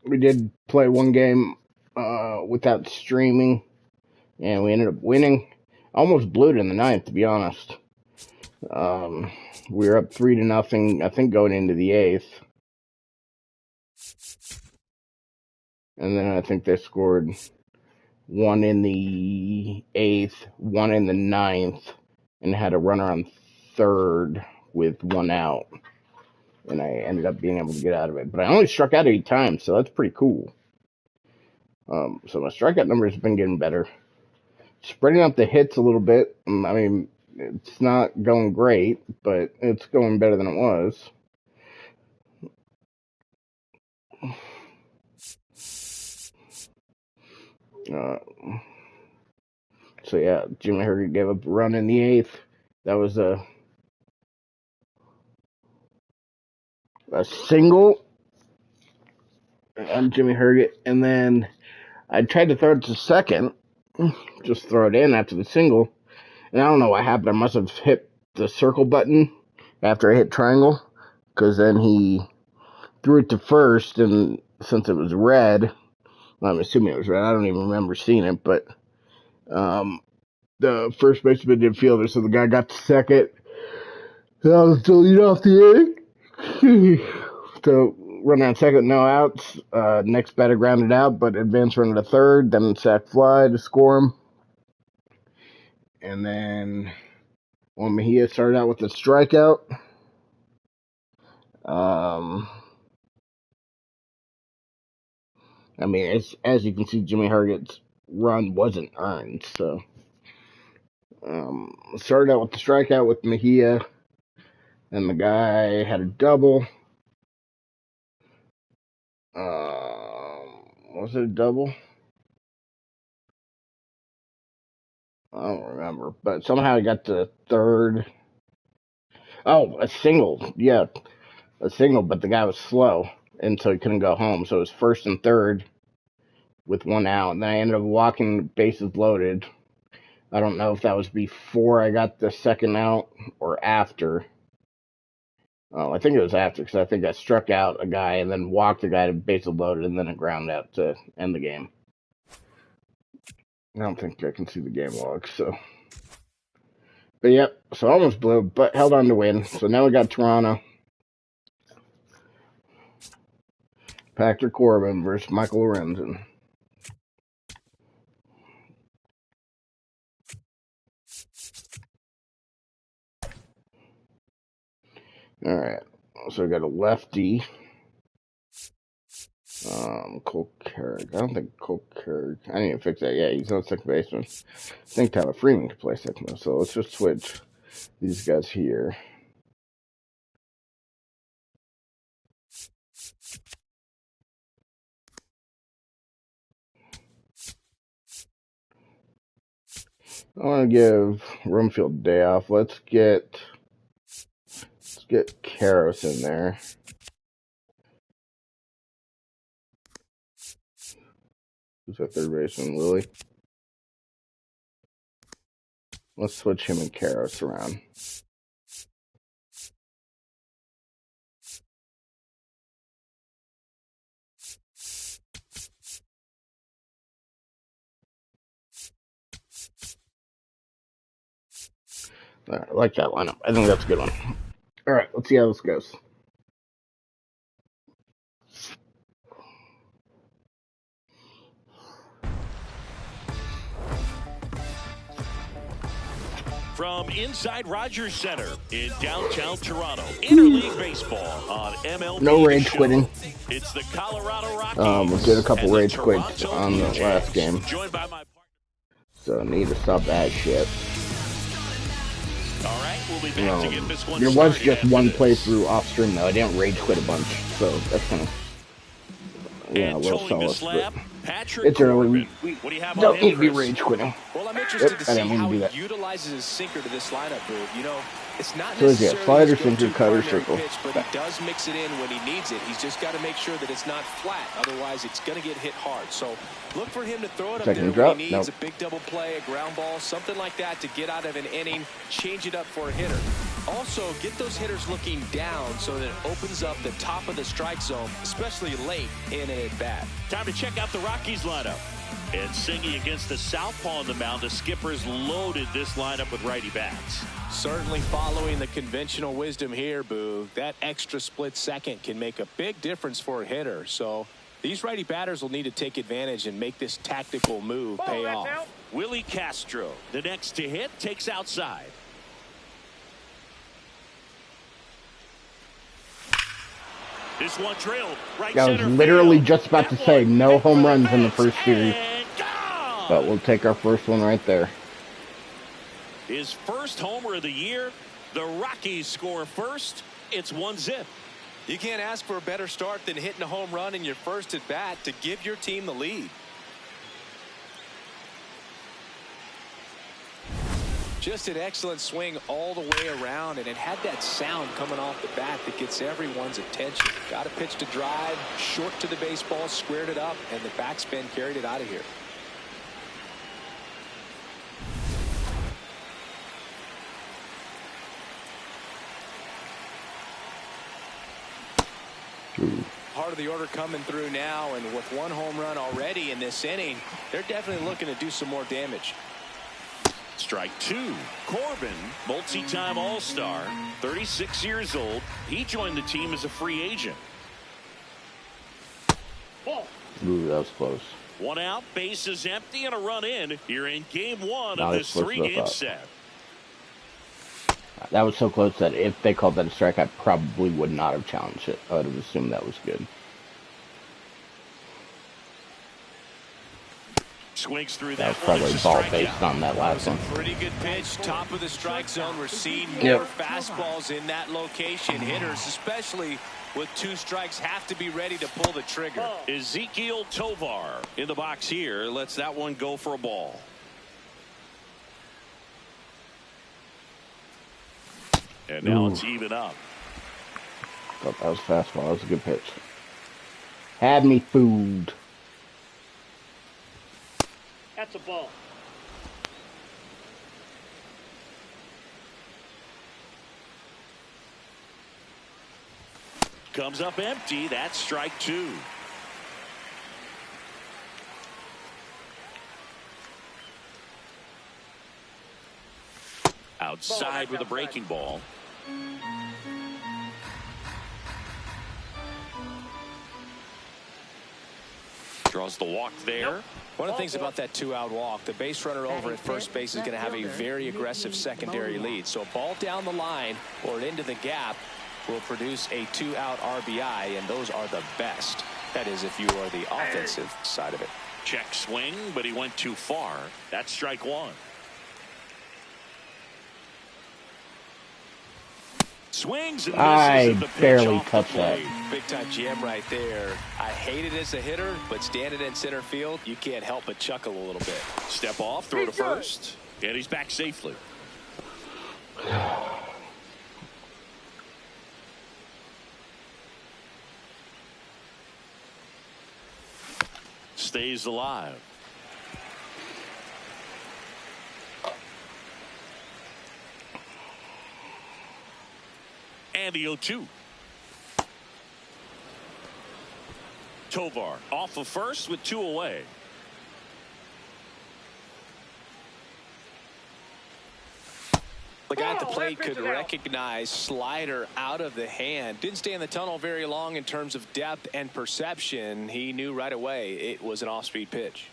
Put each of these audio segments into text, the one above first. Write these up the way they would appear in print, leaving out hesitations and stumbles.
We did play one game without streaming, and we ended up winning. Almost blew it in the ninth, to be honest. We were up 3-0, I think, going into the eighth. And then I think they scored one in the eighth, one in the ninth, and had a runner on third with one out. And I ended up being able to get out of it. But I only struck out 8 times, so that's pretty cool. So my strikeout numbers have been getting better. Spreading out the hits a little bit. I mean, it's not going great, but it's going better than it was. So yeah, Jimmy Herget gave up a run in the eighth. That was a single on Jimmy Herget, and then I tried to throw it to second, just throw it in after the single, and I don't know what happened. I must have hit the circle button after I hit triangle, because then he threw it to first, and since it was red, well, I'm assuming it was red. I don't even remember seeing it, but the first baseman did fielder, so the guy got to second. And I was to lead off the inning. So runner on second, no outs. Next batter grounded out, but advanced runner to third, then sack fly to score him. And then Juan Mejia started out with a strikeout. I mean, as you can see, Jimmy Herget's run wasn't earned, so started out with the strikeout with Mejia, and the guy had a double. Was it a double? I don't remember, but somehow he got to third. Oh, a single, yeah, a single, but the guy was slow, and so he couldn't go home, so it was first and third with one out, and then I ended up walking bases loaded. I don't know if that was before I got the second out or after. Oh, I think it was after, because I think I struck out a guy and then walked a guy to bases loaded and then a ground out to end the game. I don't think I can see the game log, so. But yep, so almost blew, but held on to win. So now we got Toronto. Patrick Corbin versus Michael Lorenzen. Alright, so we got a lefty. Cole Carrick. I don't think Cole Carrick. I need to fix that. Yeah, he's on second baseman. I think Tyler Freeman can play second base. So let's just switch these guys here. I want to give Rumfield a day off. Let's get Karras in there. Who's that third baseman? Lily. Let's switch him and Karras around. All right, I like that lineup. I think that's a good one. All right, let's see how this goes. From inside Rogers Center in downtown Toronto, interleague baseball on MLB. No rage quitting. It's the Colorado Rockies. We did a couple rage quits on the last game. So I need to stop that shit. All right, we'll be back to get this one there was just one playthrough off stream though. I didn't rage quit a bunch, so that's kind of a little solid. It's early. We don't need to be rage quitting. Well, I'm interested to see how he utilizes his sinker to this lineup, Boo. You know, it's not necessarily slider, sinker, cutter, circle. Pitch, but he does mix it in when he needs it. He's just got to make sure that it's not flat. Otherwise, it's going to get hit hard. So look for him to throw it up there when he needs a big double play, a ground ball, something like that to get out of an inning, change it up for a hitter. Also, get those hitters looking down so that it opens up the top of the strike zone, especially late in an at-bat. Time to check out the Rockies lineup. And singing against the southpaw on the mound, the Skippers loaded this lineup with righty bats. Certainly following the conventional wisdom here, Boo. That extra split second can make a big difference for a hitter. So these righty batters will need to take advantage and make this tactical move pay off. Willie Castro, the next to hit, takes outside. This one drilled right I was center literally field. just about to That say one no hit home for runs in the fence first series, and gone! but we'll take our first one right there. His first homer of the year. The Rockies score first. It's 1-0. You can't ask for a better start than hitting a home run in your first at bat to give your team the lead. Just an excellent swing all the way around, and it had that sound coming off the bat that gets everyone's attention. Got a pitch to drive, short to the baseball, squared it up, and the backspin carried it out of here. Part of the order coming through now, and with one home run already in this inning, they're definitely looking to do some more damage. Strike two. Corbin, multi-time All-Star, 36 years old. He joined the team as a free agent. Ooh, that was close. One out, base is empty, and a run in here in game one Not of as this close as I three-game thought. set. That was so close that if they called that a strike, I probably would not have challenged it. I would have assumed that was good. Swings through That that was one. probably It's a ball strikeout. based on that last one. Pretty good pitch, top of the strike zone. We're seeing more Yep. fastballs in that location. Hitters, especially with two strikes, have to be ready to pull the trigger. Ezekiel Tovar in the box here. Lets that one go for a ball. And now it's even up. Thought that was fastball. That was a good pitch. Had me fooled. That's a ball. Comes up empty. That's strike two. Outside with a breaking ball. Draws the walk there. One of the things about that two-out walk, the base runner over at first base is going to have a very aggressive secondary lead. So a ball down the line or into the gap will produce a two-out RBI, and those are the best. That is, if you are the offensive side of it. Check swing, but he went too far. That's strike one. Swings and misses, I and the pitch barely off the touched that. plate. Big time jam right there. I hate it as a hitter, but standing in center field, you can't help but chuckle a little bit. Step off, throw to first, and he's back safely. Stays alive. And the 0-2. Tovar off of first with two away. The guy at the plate could recognize slider out of the hand. Didn't stay in the tunnel very long in terms of depth and perception. He knew right away it was an off-speed pitch.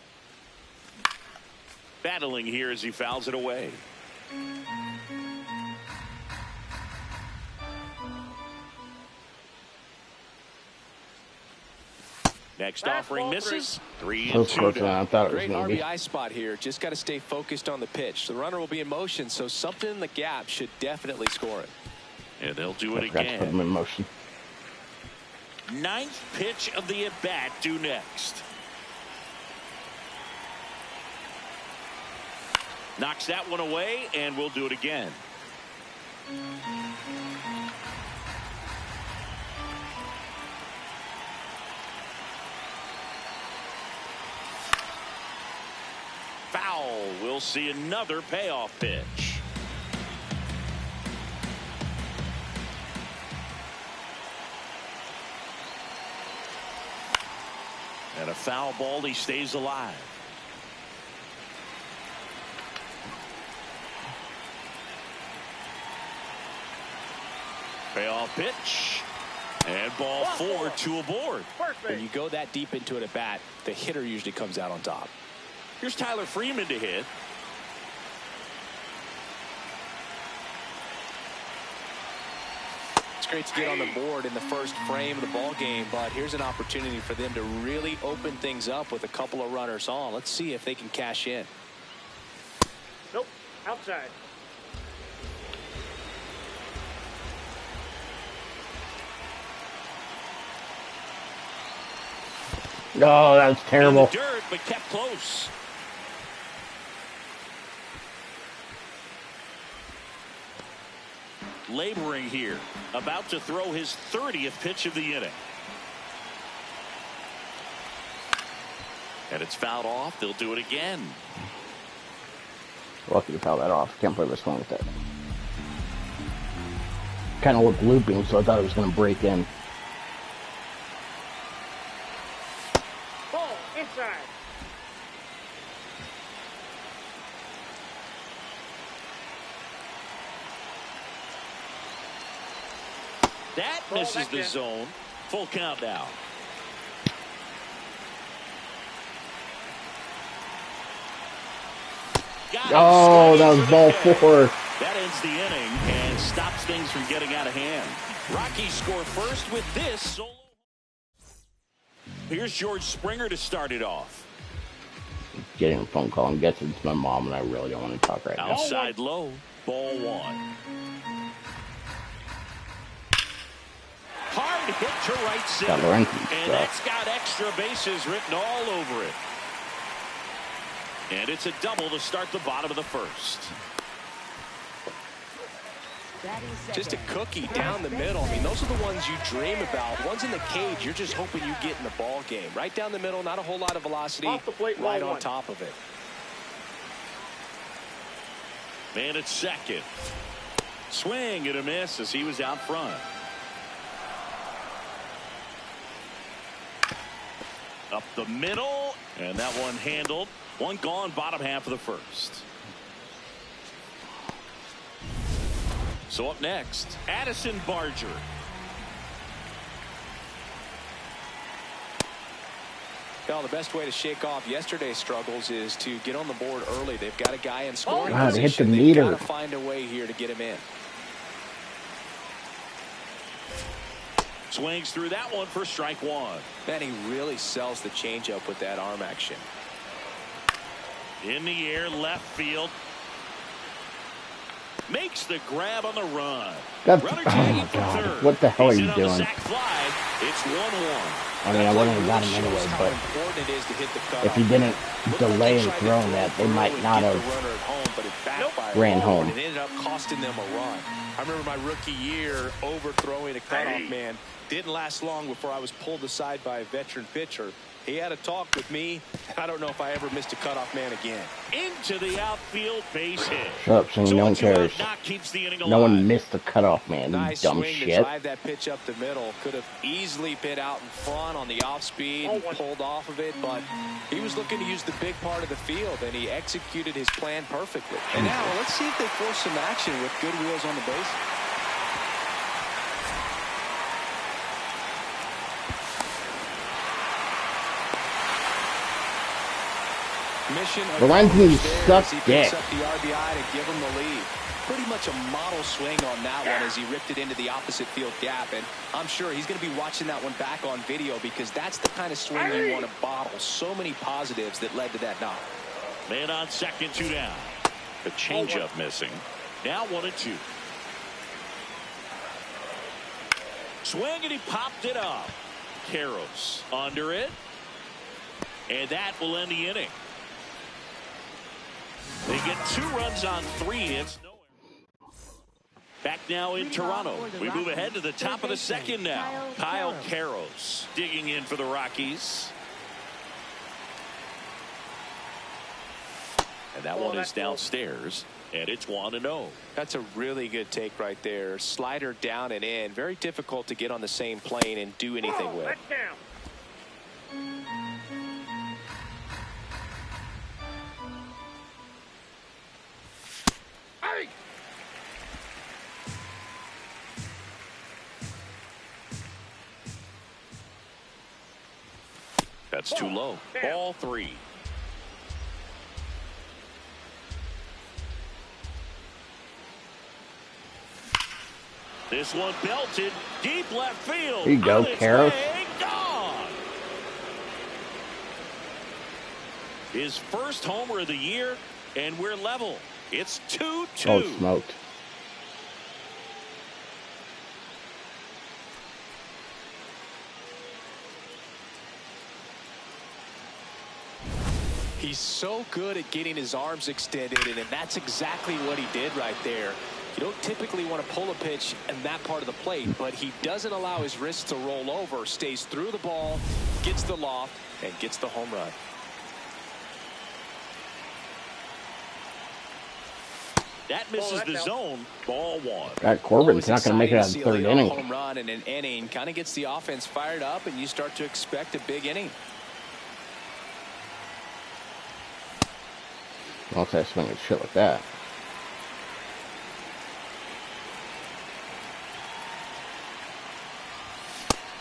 Battling here as he fouls it away. Next offering misses. 3-2 That was closer than I thought it was Great going to be. RBI spot here. Just got to stay focused on the pitch. The runner will be in motion, so something in the gap should definitely score it. And they'll do it I forgot to put again. him in motion. Ninth pitch of the at-bat due next. Knocks that one away, and we'll do it again. Foul. We'll see another payoff pitch. And a foul ball, he stays alive. Payoff pitch. And ball 4, 2 aboard. When you go that deep into it at bat, the hitter usually comes out on top. Here's Tyler Freeman to hit. It's great to get on the board in the first frame of the ball game, but here's an opportunity for them to really open things up with a couple of runners on. Let's see if they can cash in. Nope, outside. Oh, that was terrible. In the dirt, but kept close. Laboring here, about to throw his 30th pitch of the inning. And it's fouled off. They'll do it again. Lucky to foul that off. Can't believe I swung with that. Kind of looked looping, so I thought it was going to break in. Ball inside. That misses the zone. Full count now. Oh, that was ball 4. That ends the inning and stops things from getting out of hand. Rockies score first with this solo. Here's George Springer to start it off. Getting a phone call. I'm guessing it's my mom, and I really don't want to talk right now. Outside low, ball 1. Hard hit to right center. Lorenzen, and that's got extra bases written all over it. And it's a double to start the bottom of the first. Just a cookie down the middle. I mean, those are the ones you dream about. Ones in the cage, you're just hoping you get in the ball game. Right down the middle, not a whole lot of velocity, Off the plate, right ball on top of it. Man at second. Swing and a miss as he was out front. Up the middle, and that one handled. One gone, bottom half of the first. So up next, Addison Barger. Well, the best way to shake off yesterday's struggles is to get on the board early. They've got a guy in scoring Wow, they hit the position. meter. They've got to find a way here to get him in. Swings through that one for strike 1. Man, he really sells the changeup with that arm action. In the air, left field. Makes the grab on the run. That's, Runner oh tagging my for God. third. What the hell are He's you in on the doing? sac fly. It's 1-1. I mean, I wouldn't have got him anyway, but if he didn't delay and throw that, they might not have ran home. It ended up costing them a run. I remember my rookie year overthrowing a cutoff man. Didn't last long before I was pulled aside by a veteran pitcher. He had a talk with me. I don't know if I ever missed a cutoff man again. Into the outfield, base hit. Shut up, Sonny. No one cares. Keeps the inning alive. No one missed the cutoff, man. Nice You dumb swing shit. to drive that pitch up the middle. Could have easily been out in front on the off speed and pulled off of it, but he was looking to use the big part of the field, and he executed his plan perfectly. And now let's see if they force some action with good wheels on the base. Lorenzen, you suck dick. Up the RBI to give him the lead. Pretty much a model swing on that one as he ripped it into the opposite field gap, and I'm sure he's going to be watching that one back on video because that's the kind of swing you want to bottle. So many positives that led to that knock. Man on second, 2 down. The changeup missing. Now 1-2. Swing and he popped it up. Karros under it, and that will end the inning. They get 2 runs on 3 hits. Back now in Toronto. We move ahead to the top of the second now. Kyle Karros digging in for the Rockies. And that one is downstairs, and it's 1-0. That's a really good take right there. Slider down and in. Very difficult to get on the same plane and do anything with. That's too low. Ball 3. This one belted deep left field. There you go, Karros. Gone. His first homer of the year, and we're level. It's 2-2. Oh, smoked. He's so good at getting his arms extended, and that's exactly what he did right there. You don't typically want to pull a pitch in that part of the plate, but he doesn't allow his wrists to roll over, stays through the ball, gets the loft, and gets the home run. That misses the zone. Ball 1. That Corbin's not going to make it out of the third inning. Home run in an inning kind of gets the offense fired up, and you start to expect a big inning. I'll say swinging shit like that.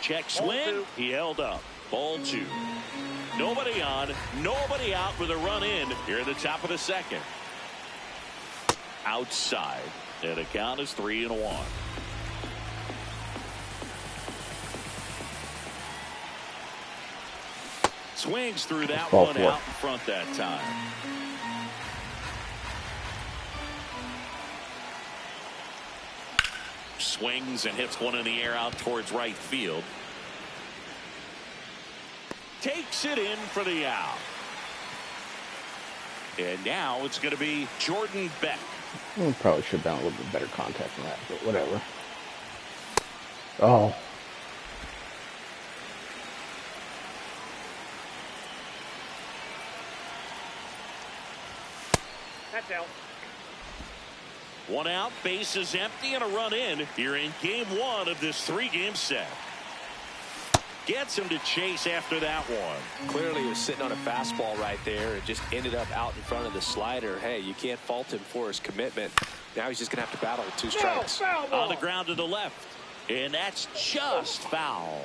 Check swing. He held up. Ball 2. Nobody on, nobody out with a run in here at the top of the second. Outside. And the count is 3-1. Swings through that one out in front that time. Swings and hits one in the air out towards right field. Takes it in for the out. And now it's going to be Jordan Beck. Probably should have done a little bit better contact than that, but whatever. Oh. That's out. 1 out, bases empty, and a run in here in game 1 of this 3-game set. Gets him to chase after that one. Clearly he was sitting on a fastball right there and just ended up out in front of the slider. Hey, you can't fault him for his commitment. Now he's just going to have to battle with 2 strikes. On the ground to the left. And that's just foul.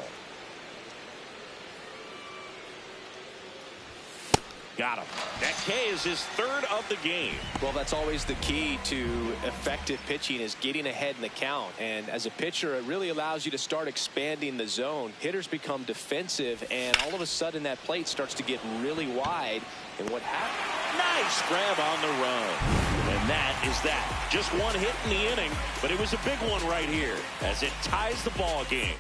Got him. That K is his 3rd of the game. Well, that's always the key to effective pitching, is getting ahead in the count. And as a pitcher, it really allows you to start expanding the zone. Hitters become defensive, and all of a sudden that plate starts to get really wide. And what happened? Nice grab on the run. And that is that. Just 1 hit in the inning, but it was a big one right here as it ties the ball game.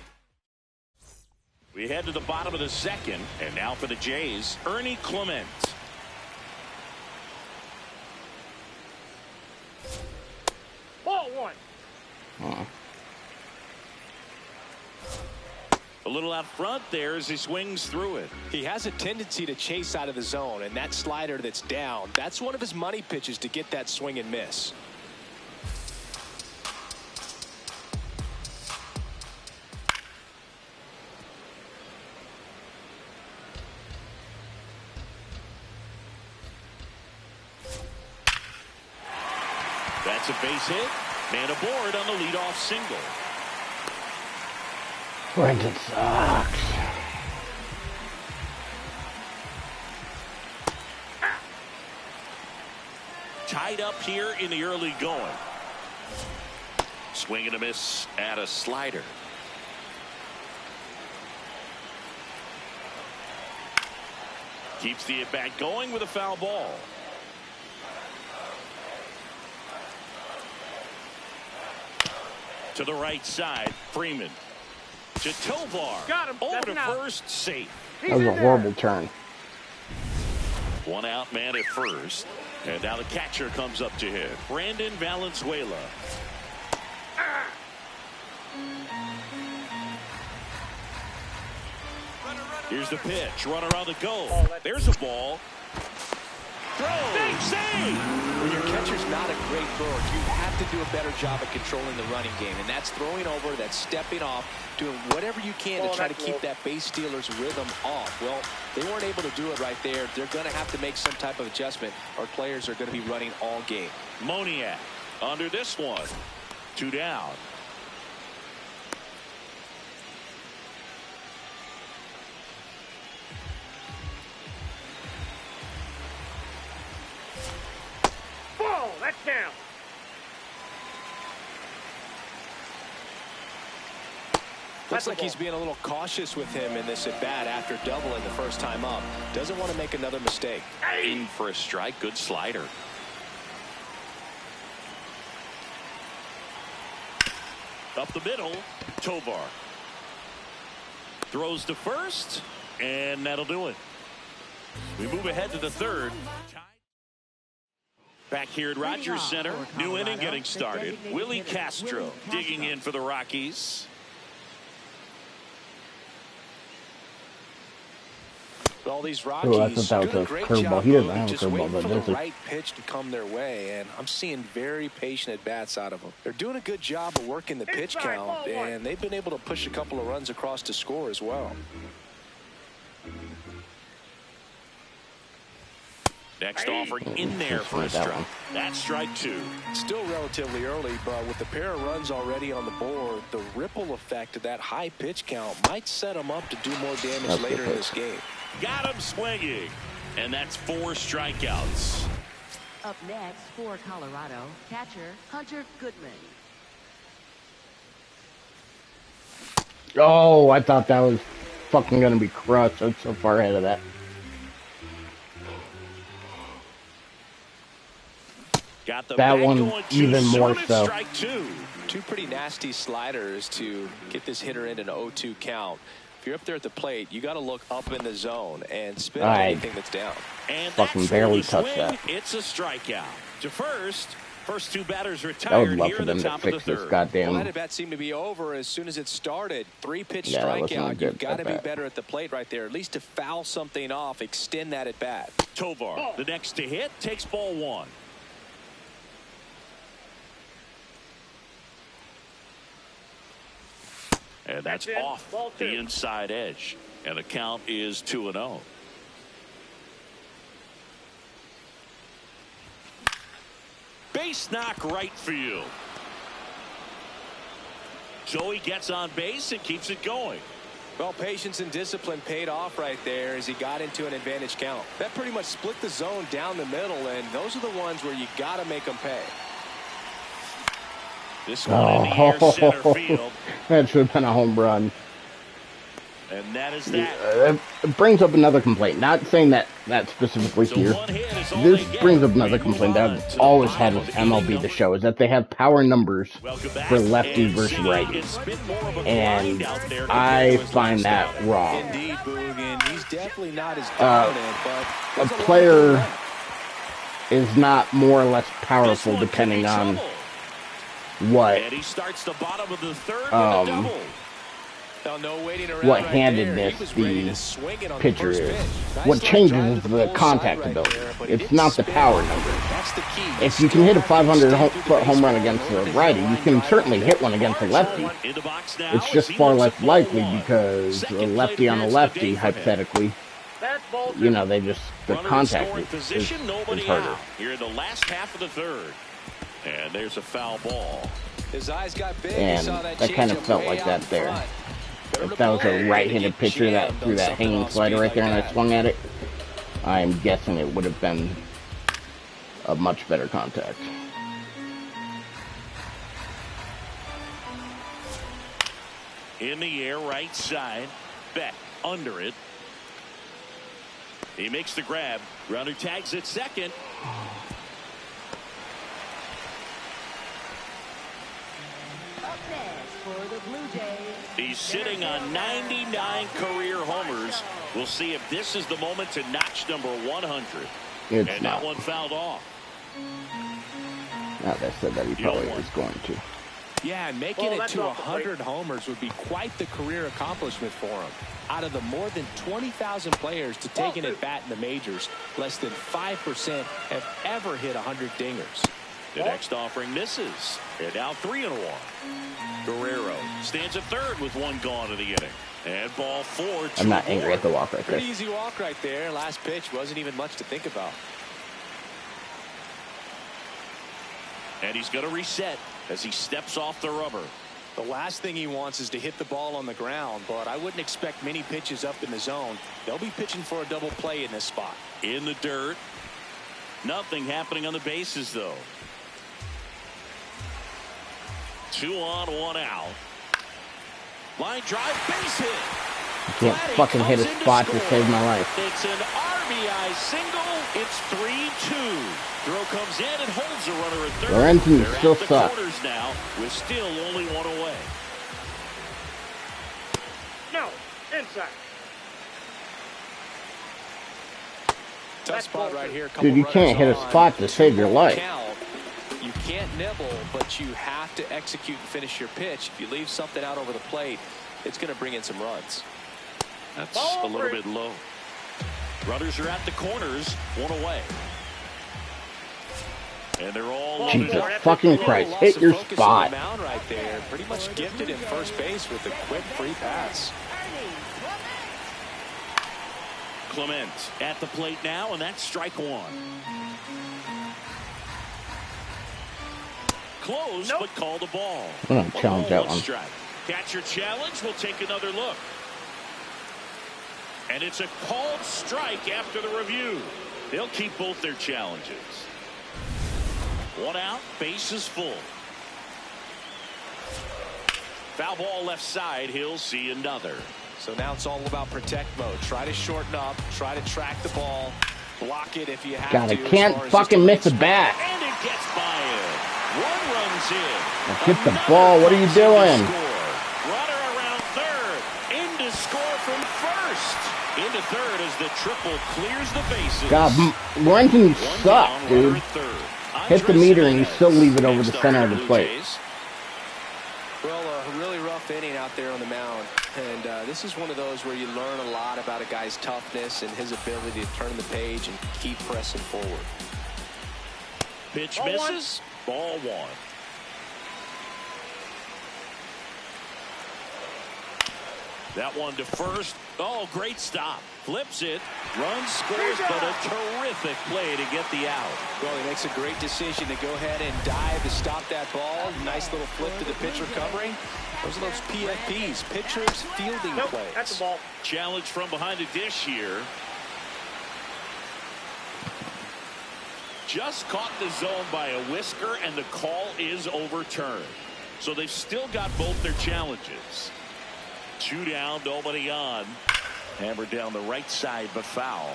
We head to the bottom of the second, and now for the Jays, Ernie Clement. Ball 1. A little out front there as he swings through it. He has a tendency to chase out of the zone, and that slider that's down, that's one of his money pitches to get that swing and miss. That's a base hit. Man aboard on the leadoff single. Lorenzen sucks. Tied up here in the early going. Swing and a miss at a slider. Keeps the at-bat going with a foul ball. To the right side, Freeman. To Tovar. Got him. Over That's to out. first, safe. That was a horrible turn. 1 out, man at first. And now the catcher comes up to hit. Brandon Valenzuela. Here's the pitch. Runner on the go. There's a ball. Throw. Save. When your catcher's not a great thrower, you have to do a better job at controlling the running game. And that's throwing over, that's stepping off, doing whatever you can to try to keep that base stealer's rhythm off. Well, they weren't able to do it right there. They're going to have to make some type of adjustment, or players are going to be running all game. Moniak under this one. 2 down. down. Looks like he's being a little cautious with him in this at bat after doubling the first time up. Doesn't want to make another mistake. In for a strike. Good slider. Up the middle, Tovar throws to first, and that'll do it. We move ahead to the third. Back here at Rogers Center, new inning getting started. Willie Castro digging in for the Rockies. Well, these I Rockies thought that doing was a great a curveball. job He doesn't of have a just curveball, waiting but for does the he? right pitch to come their way, and I'm seeing very patient at bats out of them. They're doing a good job of working the pitch count, and they've been able to push a couple of runs across to score as well. Next offering in there for a strike. That's strike 2. Still relatively early, but with the pair of runs already on the board, the ripple effect of that high pitch count might set them up to do more damage later in this game. Got him swinging, and that's 4 strikeouts. Up next for Colorado, catcher Hunter Goodman. Oh, I thought that was fucking gonna be crushed. I'm so far ahead of that. Got the That bat one going too even soon. more It's so. strike 2. Two pretty nasty sliders to get this hitter into an 0-2 count. If you're up there at the plate, you got to look up in the zone and spin out anything that's down. And Fucking that's barely the touched swing. that. It's a strikeout. To first 2 batters I would retired love here for in the them to top of the fix this third. goddamn. Well, that at bat seemed to be over as soon as it started. 3-pitch Yeah, that wasn't a strikeout. good You've got to be at-bat. better at the plate right there, at least to foul something off, extend that at bat. Tovar, the next to hit, takes ball 1. And that's That's it. off Ball 2. the inside edge. And the count is 2-0. Base knock right field. Joey gets on base and keeps it going. Well, patience and discipline paid off right there as he got into an advantage count. That pretty much split the zone down the middle, and those are the ones where you got to make them pay. This one in the air center field. That should have been a home run. And that is that. It brings up another complaint. Not saying that specifically So here. one hit is all This they get. brings up another We move complaint that on I've to the always bottom had of with the inning MLB The number. Show is that they have power numbers Welcome back. for lefty And versus see, righty. it's been more of a And grind out there I compared to his find last that outing. wrong. Indeed, Boog, and he's definitely not as dominant, but A there's lot of player good left. is not more or less This powerful one could be depending on trouble. what And he starts the bottom of the third with a double. Now, no waiting around what right handedness there. He was ready the to swing it on pitcher the first is. pitch. Nice What little changes drive is to the pull side contact right ability. there, but it It's didn't not the spin power out. number. That's the key. If you can hit a 500 Still foot home run against a righty, you can certainly hit one against a lefty. In the box now It's as just he far looks less at ball likely 1. because a Second lefty on a plate lefty, appearance today for him. hypothetically, That's ball 2. you know, the Runner in contact scoring is position, nobody harder. out. Here in the last half of the third. And there's a foul ball. His eyes got big. And He saw that that kind of changeup felt way like out that in there. front. If that was a right-handed pitcher that threw that hanging slider right there and I swung at it, I'm guessing it would have been a much better contact. In the air, right side. Beck under it. He makes the grab. Runner tags at second. Up next for the Blue Jays. He's sitting on 99 career homers. We'll see if this is the moment to notch number 100. It's And not. that one fouled off. Now that said that he probably was going to. Yeah, and making Well, it that's to off the plate. 100 homers would be quite the career accomplishment for him. Out of the more than 20,000 players to take an at-bat in the majors, less than 5% have ever hit 100 dingers. The next offering misses. And now 3-1. Guerrero stands at third with one gone in the inning. And ball 4. I'm not angry at the walk right there. Pretty easy walk right there. Last pitch wasn't even much to think about. And he's going to reset as he steps off the rubber. The last thing he wants is to hit the ball on the ground, but I wouldn't expect many pitches up in the zone. They'll be pitching for a double play in this spot. In the dirt. Nothing happening on the bases, though. 2 on, 1 out. Line drive, base hit. I can't fucking hit a spot to save my life. It's an RBI single. It's 3-2. Throw comes in and holds a runner at third. Lorenzen They're still at the sucks. corners now with still only 1 away. No, inside. Tough spot right here. Dude, you can't hit a spot to save your life. You can't nibble, but you have to execute and finish your pitch. If you leave something out over the plate, it's going to bring in some runs. That's a little bit low. Runners are at the corners, 1 away. And they're all Jesus fucking Christ, hit your spot. Mound right there. Pretty much gifted in first base with a quick free pass. Clement at the plate now, and that's strike 1. Close, but call the ball. I'm gonna challenge that one. Strike. Catcher challenge. We'll take another look. And it's a called strike after the review. They'll keep both their challenges. 1 out, bases full. Foul ball left side. He'll see another. So now it's all about protect mode. Try to shorten up. Try to track the ball. Block it if you have God, to. I can't fucking miss a bat. And it gets by him. 1 runs in. Hit the ball. What are you doing? Runner around third. In to score from first. Into third as the triple clears the bases. God, Lorenzen, you suck, dude. Hit the meter and you still leave it over the center of the plate. Well, a really rough inning out there on the mound. And this is one of those where you learn a lot about a guy's toughness and his ability to turn the page and keep pressing forward. Pitch misses. Ball 1. That one to first. Oh, great stop. Flips it. Runs, scores, but a terrific play to get the out. Well, he makes a great decision to go ahead and dive to stop that ball. Nice little flip to the pitcher covering. Those are those PFPs, pitchers fielding plays. That's the ball. Challenge from behind the dish here. Just caught the zone by a whisker, and the call is overturned. So they've still got both their challenges. 2 down, nobody on. Hammered down the right side, but foul.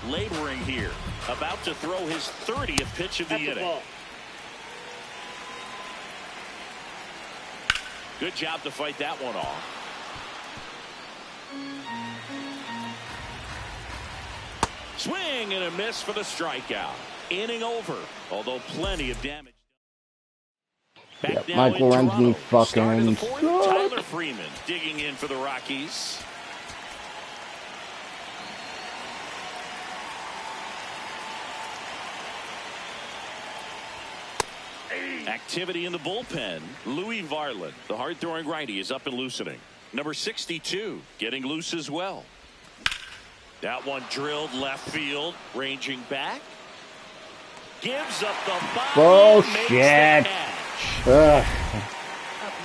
Laboring here. About to throw his 30th pitch of the inning. Good job to fight that one off. Swing and a miss for the strikeout. Inning over, although plenty of damage. Yep, Michael Lorenzen fucking sucks. Tyler Freeman digging in for the Rockies. Activity in the bullpen. Louis Varland, the hard-throwing righty, is up and loosening. Number 62 getting loose as well. That one drilled left field, ranging back. Gives up the body. Bullshit. Up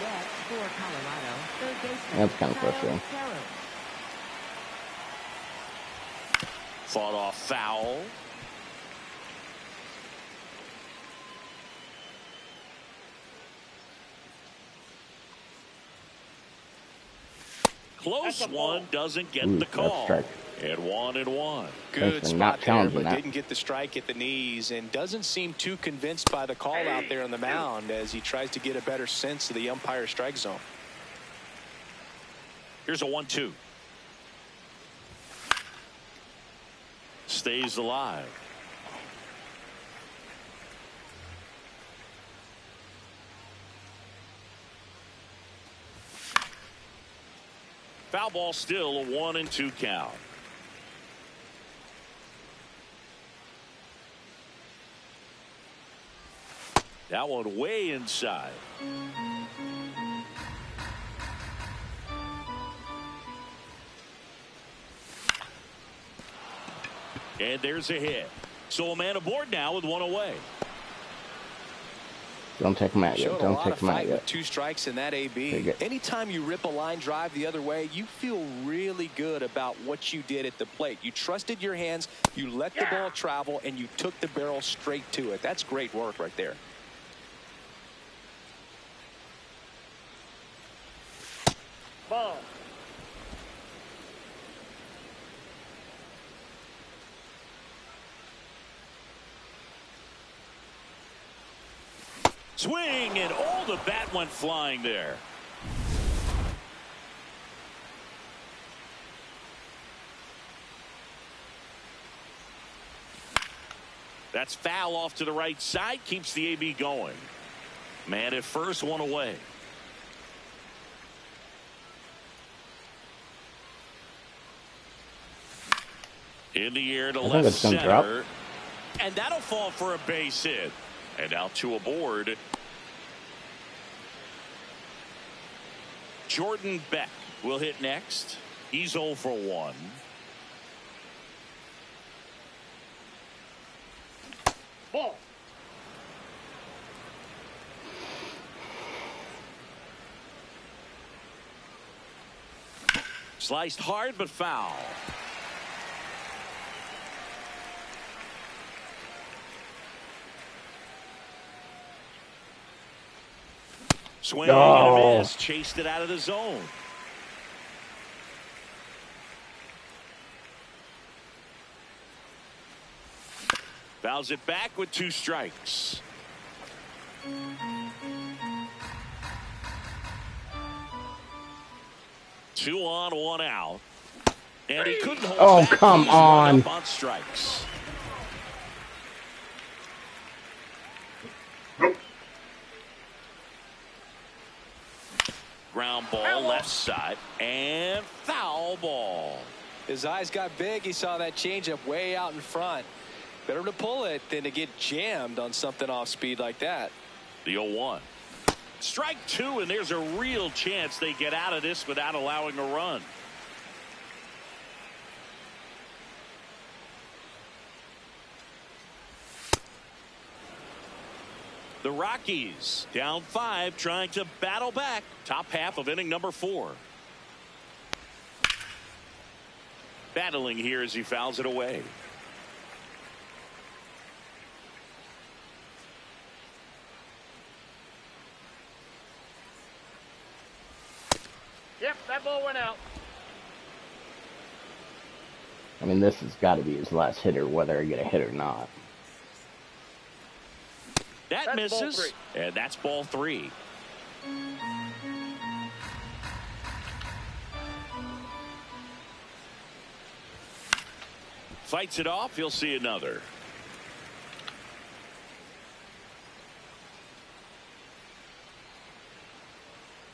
next for Colorado, third baseman. That's kind of frustrating. Fought off foul. Close one, doesn't get the call. And 1-1. Good spot there, but didn't get the strike at the knees and doesn't seem too convinced by the call out there on the mound as he tries to get a better sense of the umpire strike zone. Here's a 1-2. Stays alive. Foul ball, still a 1-2 count. That one way inside. And there's a hit. So a man aboard now with 1 away. Don't take him out yet. Don't take him out yet. With 2 strikes in that AB. Anytime you rip a line drive the other way, you feel really good about what you did at the plate. You trusted your hands, you let the ball travel, and you took the barrel straight to it. That's great work right there. Swing, and oh, the bat went flying there. That's foul off to the right side. Keeps the AB going. Man at first, one away. In the air to left center. Drop. And that'll fall for a base hit. And out to a board. Jordan Beck will hit next. He's 0 for 1. Ball. Sliced hard but foul. Swing and a miss. Chased it out of the zone. Fouls it back with 2 strikes. Two on, 1 out. And he couldn't hold back. Come on. On strikes. Ground ball left side and foul ball. His eyes got big. He saw that changeup way out in front. Better to pull it than to get jammed on something off speed like that. The 0-1. Strike 2, and there's a real chance they get out of this without allowing a run. The Rockies down 5, trying to battle back. Top half of inning number 4. Battling here as he fouls it away. Yep, that ball went out. I mean, this has got to be his last hitter, whether he get a hit or not. That misses, and that's ball 3. Fights it off. He'll see another.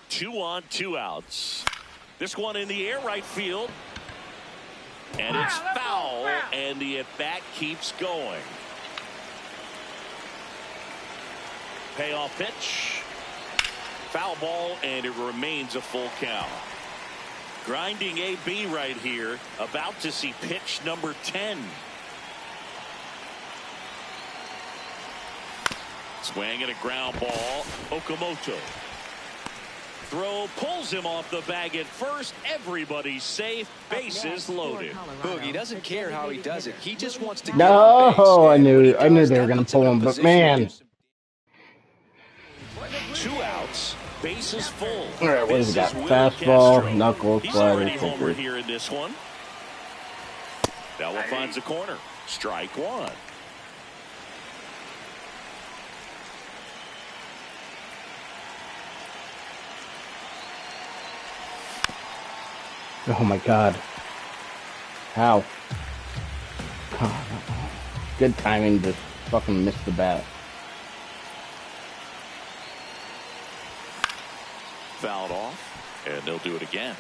Two on, 2 outs. This one in the air, right field. And it's foul, and the at-bat keeps going. Payoff pitch. Foul ball, and it remains a full count. Grinding AB right here, about to see pitch number 10. Swing and a ground ball. Okamoto. Throw pulls him off the bag at first. Everybody's safe. Bases loaded. Boogie doesn't care how he does it. He just wants to. No, I knew they were going to pull him, but man. 2 outs. Bases full. All right, what has he got? Fastball, knuckle, He's slider, already homered kicker. here in this one. Bella finds the corner. Strike 1. Oh my God. How? God. Good timing to fucking miss the bat. Fouled off, and they'll do it again.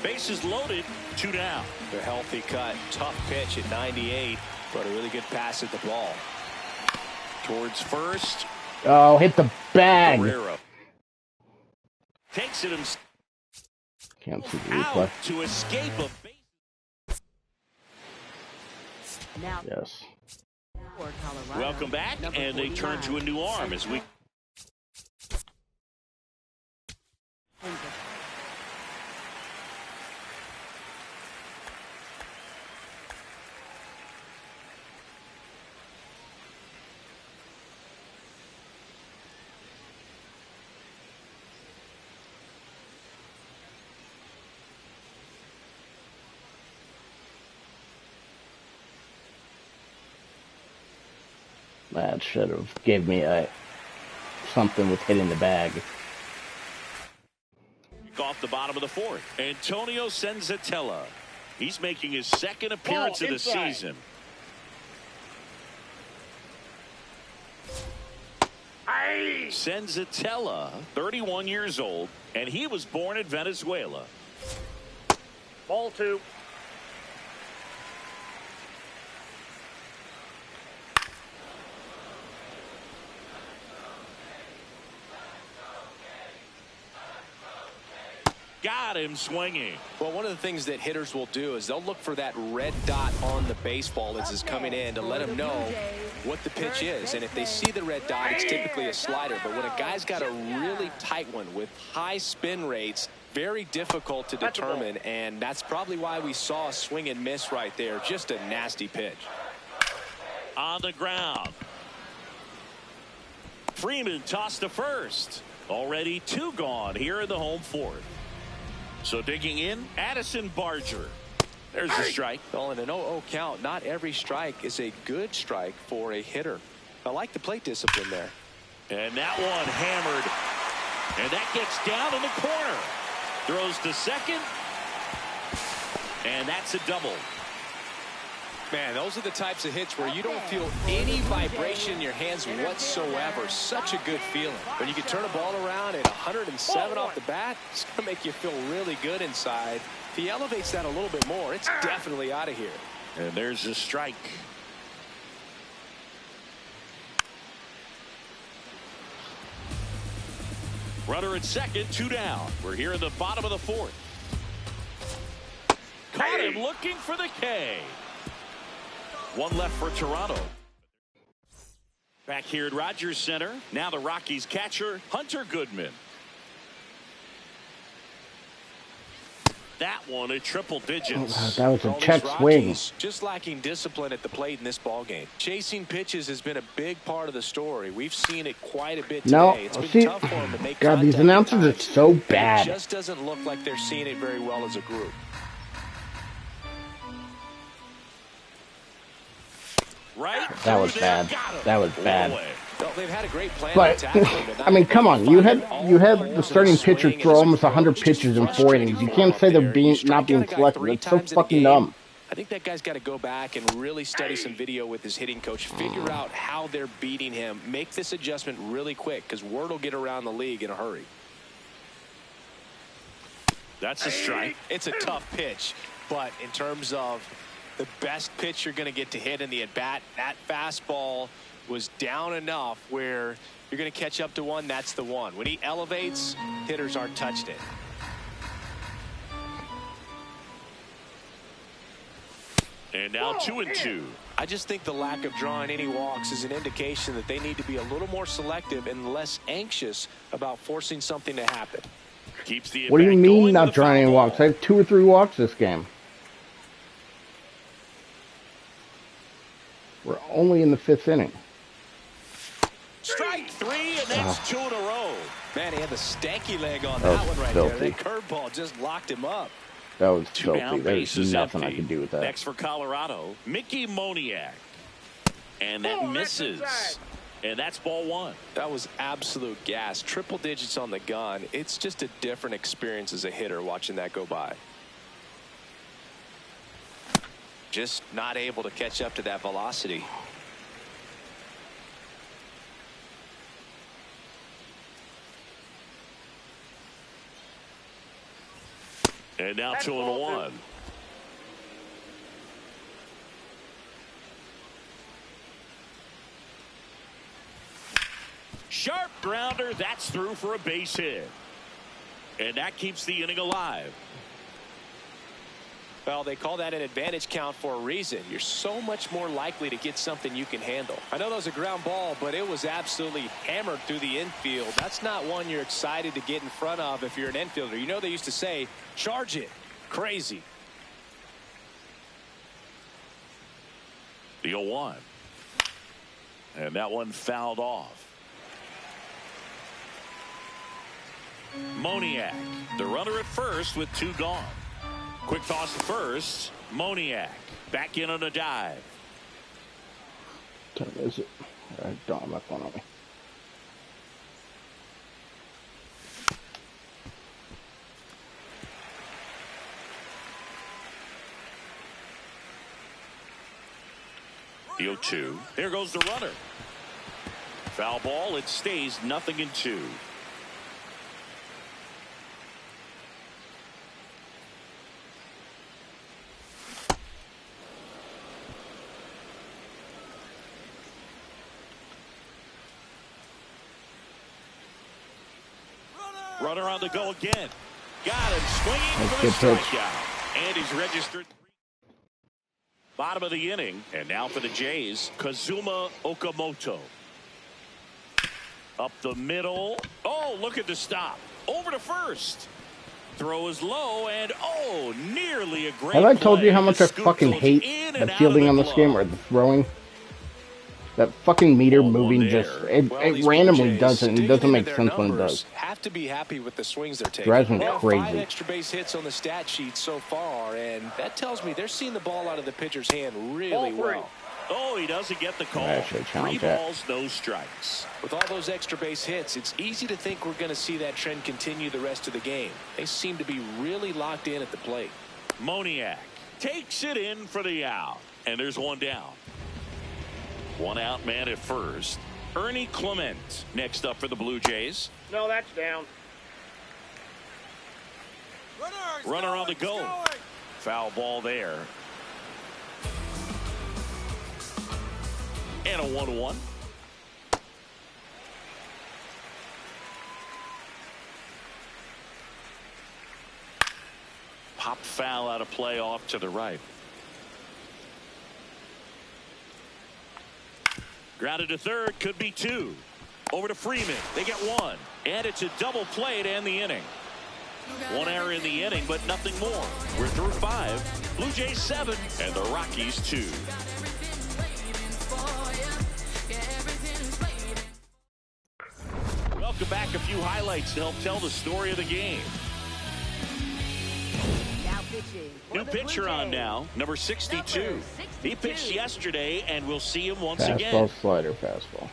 Bases loaded, 2 down. The healthy cut, tough pitch at 98, but a really good pass at the ball. Towards first. Oh, hit the bag. Guerrero takes it himself. Can't see the replay. Out to escape a base. Now Yes. for Colorado. Welcome back, Number and they turn 49. to a new arm as we. That should have gave me a something with hitting the bag. Off the bottom of the fourth. Antonio Senzatella. He's making his second appearance of the season. Senzatella, 31 years old, and he was born in Venezuela. Ball 2. Got him swinging. Well, one of the things that hitters will do is they'll look for that red dot on the baseball as it's coming in to let them know what the pitch is. And if they see the red dot, it's typically a slider. But when a guy's got a really tight one with high spin rates, very difficult to determine. And that's probably why we saw a swing and miss right there. Just a nasty pitch. On the ground. Freeman tossed to first. Already 2 gone here in the home fourth. So digging in, Addison Barger. There's a strike. Well, in an 0-0 count, not every strike is a good strike for a hitter. I like the plate discipline there. And that one hammered. And that gets down in the corner. Throws to second. And that's a double. Man, those are the types of hits where you don't feel any vibration in your hands whatsoever. Such a good feeling. When you can turn a ball around at 107 off the bat, it's going to make you feel really good inside. If he elevates that a little bit more, it's definitely out of here. And there's a strike. Runner at second, 2 down. We're here in the bottom of the fourth. Caught him looking for the K. 1 left for Toronto. Back here at Rogers Center. Now the Rockies catcher, Hunter Goodman. That one at triple digits. That was a check swing. Just lacking discipline at the plate in this ball game. Chasing pitches has been a big part of the story. We've seen it quite a bit today. No, It's been see, tough for him to make God, these contact announcers at are times. so bad. It just doesn't look like they're seeing it very well as a group. Right. That was bad. That was bad. Well, they've had a great plan. But I mean, come on, you had the starting pitcher throw almost 100 pitches in 4 innings. You can't say they're not being selected. That's so fucking dumb. I think that guy's got to go back and really study some video with his hitting coach, figure out how they're beating him, make this adjustment really quick because word will get around the league in a hurry. That's a strike. It's a tough pitch, but in terms of the best pitch you're going to get to hit in the at-bat, that fastball was down enough where you're going to catch up to one. That's the one. When he elevates, hitters aren't touched it. And now 2-2. I just think the lack of drawing any walks is an indication that they need to be a little more selective and less anxious about forcing something to happen. Keeps the What do you mean not drawing any walks? I have 2 or 3 walks this game. We're only in the 5th inning. Strike 3, and that's 2 in a row. Man, he had the stanky leg on that one right filthy. there. That curveball just locked him up. That was 2 filthy. down, There's bases nothing empty. I could do with that. Next for Colorado, Mickey Moniak. And that misses. And that's ball 1. That was absolute gas. Triple digits on the gun. It's just a different experience as a hitter watching that go by. Just not able to catch up to that velocity. And now 2-1. Sharp grounder. That's through for a base hit. And that keeps the inning alive. Well, they call that an advantage count for a reason. You're so much more likely to get something you can handle. I know that was a ground ball, but it was absolutely hammered through the infield. That's not one you're excited to get in front of if you're an infielder. You know, they used to say, charge it. Crazy. The 0-1. And that one fouled off. Moniak, the runner at first with 2 gone. Quick toss to first. Moniak back in on a dive. What time is it? Don't have my phone on me. The 0-2. There goes the runner. Foul ball. It stays 0-2. Runner on the go again. Got him swinging for the strikeout. And he's registered. Bottom of the inning. And now for the Jays, Kazuma Okamoto. Up the middle. Oh, look at the stop. Over to first. Throw is low and nearly a great Have I told play. you how much The I scoop fucking goes hate in the and out fielding of on the this game, or glove. the throwing? That fucking meter Ball moving there. just, Well, it these randomly Blue Jays, does it, and it digging doesn't into make their sense when it numbers, does. have to be happy with the swings they're taking. Drives me They have crazy. 5 extra base hits on the stat sheet so far, and that tells me they're seeing the ball out of the pitcher's hand really well. Oh, he doesn't get the call. Actually, 3 balls, no strikes. With all those extra base hits, it's easy to think we're going to see that trend continue the rest of the game. They seem to be really locked in at the plate. Moniak takes it in for the out. And there's one down. 1 out man at first. Ernie Clement next up for the Blue Jays. No, that's down. Runner on the go. Foul ball there. And a 1-1. Pop foul out of play off to the right. Grounded to third, could be 2. Over to Freeman. They get 1. And it's a double play to end the inning. 1 error in the inning, but nothing more. We're through 5. Blue Jays 7 and the Rockies 2. Welcome back. A few highlights to help tell the story of the game. Now pitching. New pitcher on now, number 62. He pitched yesterday, and we'll see him once again. Fastball, slider, fastball.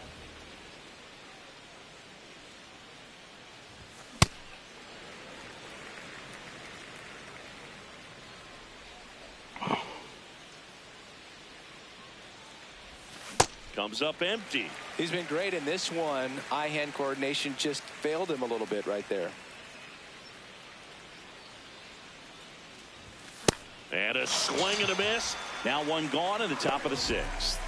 Comes up empty. He's been great in this one. Eye-hand coordination just failed him a little bit right there. And a swing and a miss. Now 1 gone in the top of the 6th.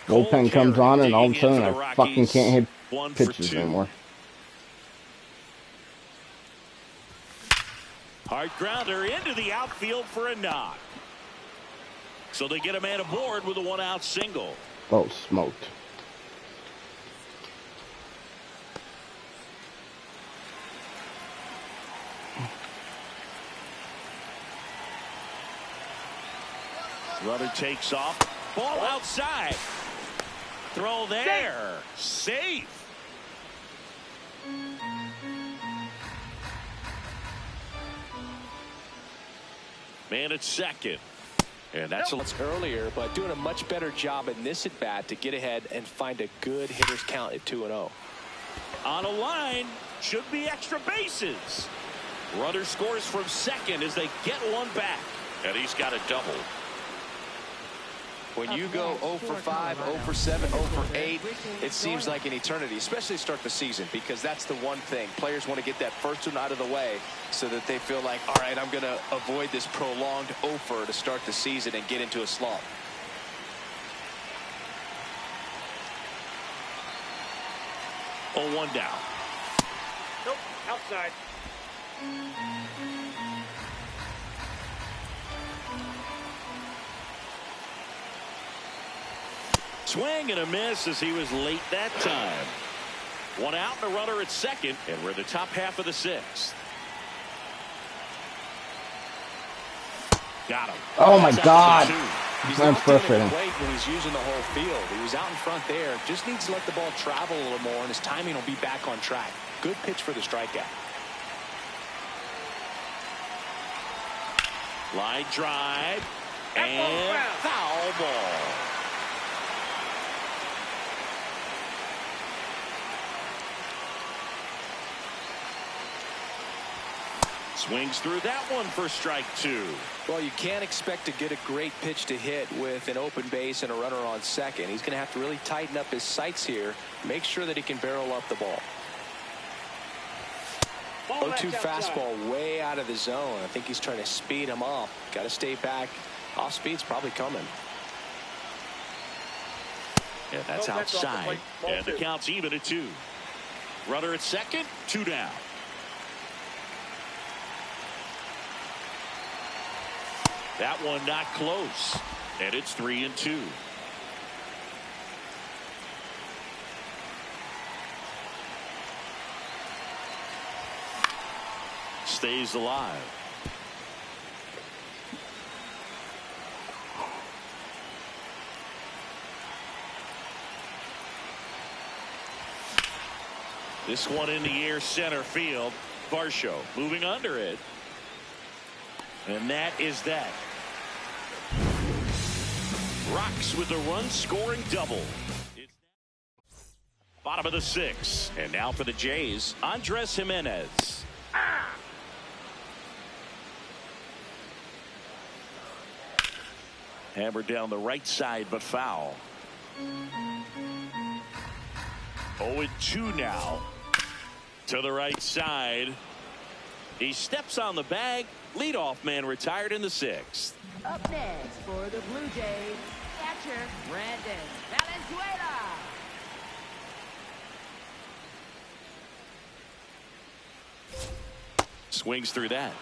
Bullpen comes on, and all of a digging in sudden for the I fucking Rockies. can't hit 1 for pitches 2. anymore. Hard grounder into the outfield for a knock. So they get a man aboard with a 1-out single. Oh, smoked. Runner takes off. Ball outside. Throw there. Safe. Man at second. And that's earlier, but doing a much better job in this at bat to get ahead and find a good hitter's count at 2-0. on a line. Should be extra bases. Runner scores from second as they get 1 back. And he's got a double. When you go 0 for 5, 0 for 7, 0 for 8, it seems like an eternity, especially to start the season, because that's the one thing. Players want to get that first one out of the way so that they feel like, all right, I'm going to avoid this prolonged 0-fer to start the season and get into a slump. Oh, 1 down. Nope, outside. Swing and a miss as he was late that time. 1 out and a runner at second, and we're in the top half of the 6th. Got him. Oh my God. He's That's frustrating. when he's using the whole field. He was out in front there. Just needs to let the ball travel a little more, and his timing will be back on track. Good pitch for the strikeout. Line drive and foul ball. Swings through that one for strike 2. Well, you can't expect to get a great pitch to hit with an open base and a runner on second. He's going to have to really tighten up his sights here. Make sure that he can barrel up the ball. 0-2 fastball way out of the zone. I think he's trying to speed him off. Got to stay back. Off speed's probably coming. And that's outside. And the count's even at 2. Runner at second, 2 down. That one not close. And it's 3-2. Stays alive. This one in the air, center field. Varsho moving under it. And that is that. Rocks with the run-scoring double. It's bottom of the 6th. And now for the Jays, Andres Jimenez. Hammered down the right side, but foul. 0-2 now. To the right side. He steps on the bag. Leadoff man retired in the 6th. Up next for the Blue Jays, catcher Brandon Valenzuela. Swings through that.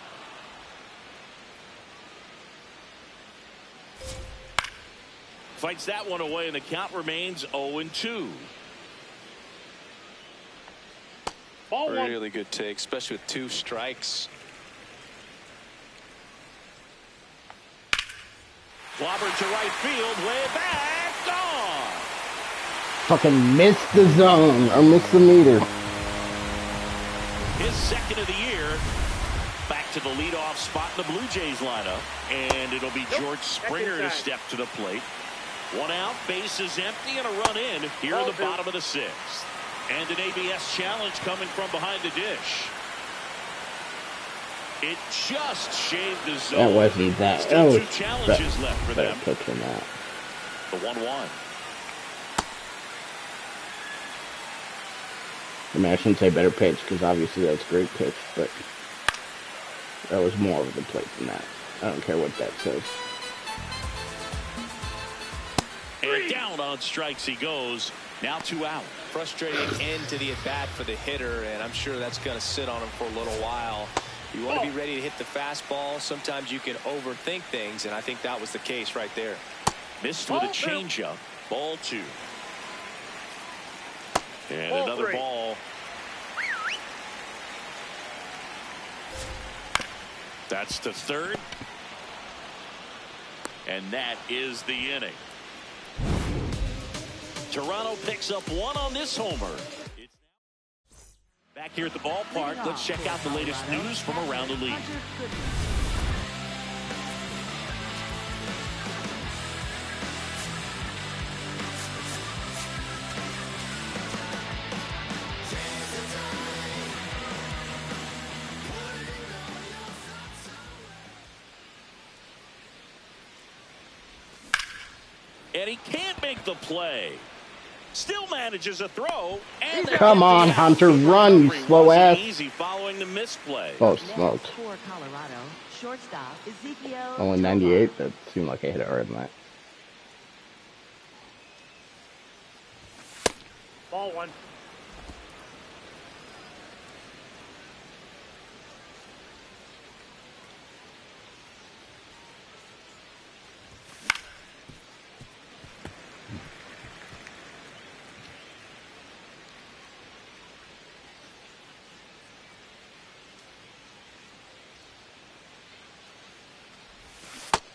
Fights that one away, and the count remains 0-2. Really good take, especially with 2 strikes. Clobbered to right field, way back, gone. Fucking missed the zone, or missed the meter. His second of the year. Back to the leadoff spot in the Blue Jays lineup. And it'll be George Springer to step to the plate. 1 out, base is empty, and a run in here in the bottom of the 6th. And an ABS challenge coming from behind the dish. It just shaved the zone. That wasn't that. Still That 2 was challenges left for them. pitch than that. The 1-1. I mean, I shouldn't say better pitch because obviously that's a great pitch, but that was more of the plate than that. I don't care what that says. And down on strikes he goes. Now 2 out. Frustrating end to the at-bat for the hitter, and I'm sure that's going to sit on him for a little while. You want to be ready to hit the fastball. Sometimes you can overthink things, and I think that was the case right there. Missed with a changeup. Ball 2. And another ball. That's the 3rd. And that is the inning. Toronto picks up 1 on this homer. It's back here at the ballpark. Let's check out the latest news from around the league. And he can't make the play. Still manages a throw. And come on, Hunter, run, you slow ass. Easy following the misplay. Oh, smoked. For Colorado, shortstop Ezekiel. Only 98. That seemed like I hit it harder than that. Ball 1.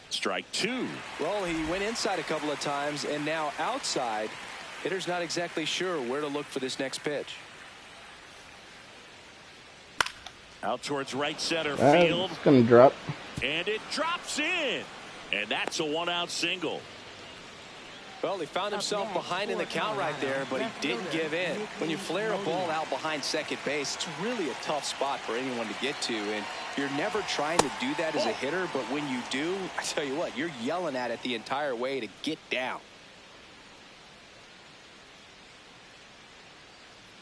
Strike 2. Well, he went inside a couple of times, and now outside. Hitter's not exactly sure where to look for this next pitch. Out towards right center field. It's going to drop. And it drops in. And that's a 1-out single. Well, he found himself behind in the count right there, but he didn't give in. When you flare a ball out behind second base, it's really a tough spot for anyone to get to, and you're never trying to do that as a hitter, but when you do, I tell you what, you're yelling at it the entire way to get down.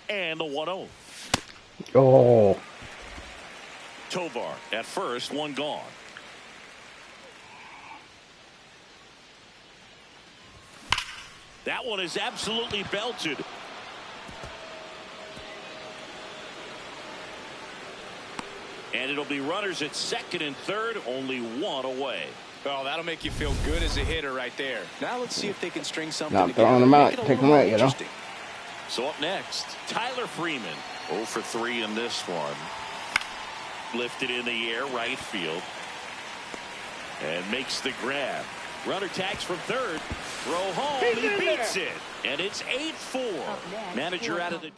And the 1-0. Oh. Tovar at first, one gone. That one is absolutely belted. And it'll be runners at second and third, only one away. Well, that'll make you feel good as a hitter right there. Now let's see if they can string something Not together. throwing them out, Make it a take little them out, more you know. interesting. So up next, Tyler Freeman. 0 for 3 in this one. Lifted in the air, right field. And makes the grab. Runner tags from third. Throw home. He beats it. And it's 8-4. Manager out of the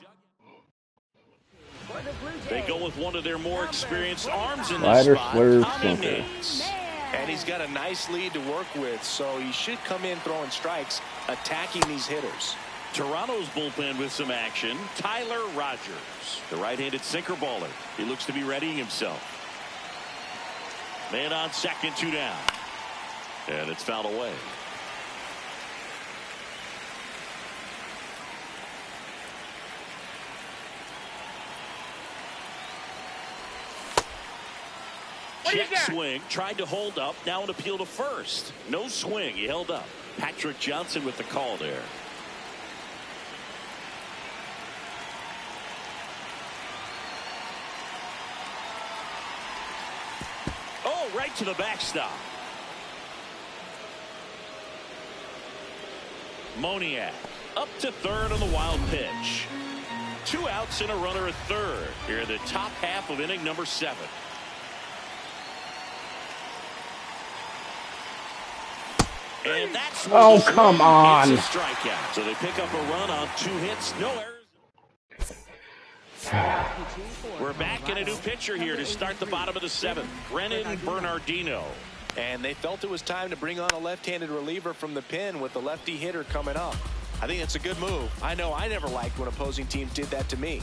They go with one of their more experienced arms in this Slider, spot, slurve, Tommy sinker. Nates. And he's got a nice lead to work with, so he should come in throwing strikes, attacking these hitters. Toronto's bullpen with some action. Tyler Rogers, the right-handed sinker baller. He looks to be readying himself. Man on second, 2 down. And it's fouled away. Check swing, tried to hold up, now an appeal to first. No swing, he held up. Patrick Johnson with the call there. Oh, right to the backstop. Moniak up to third on the wild pitch. 2 outs and a runner at third here in the top half of inning number 7. And that's Oh, come on. It's a strikeout. So they pick up a run on 2 hits, no errors. We're back in a new pitcher here to start the bottom of the 7th. Brennan Bernardino. And they felt it was time to bring on a left-handed reliever from the pen with the lefty hitter coming up. I think that's a good move. I know I never liked when opposing teams did that to me.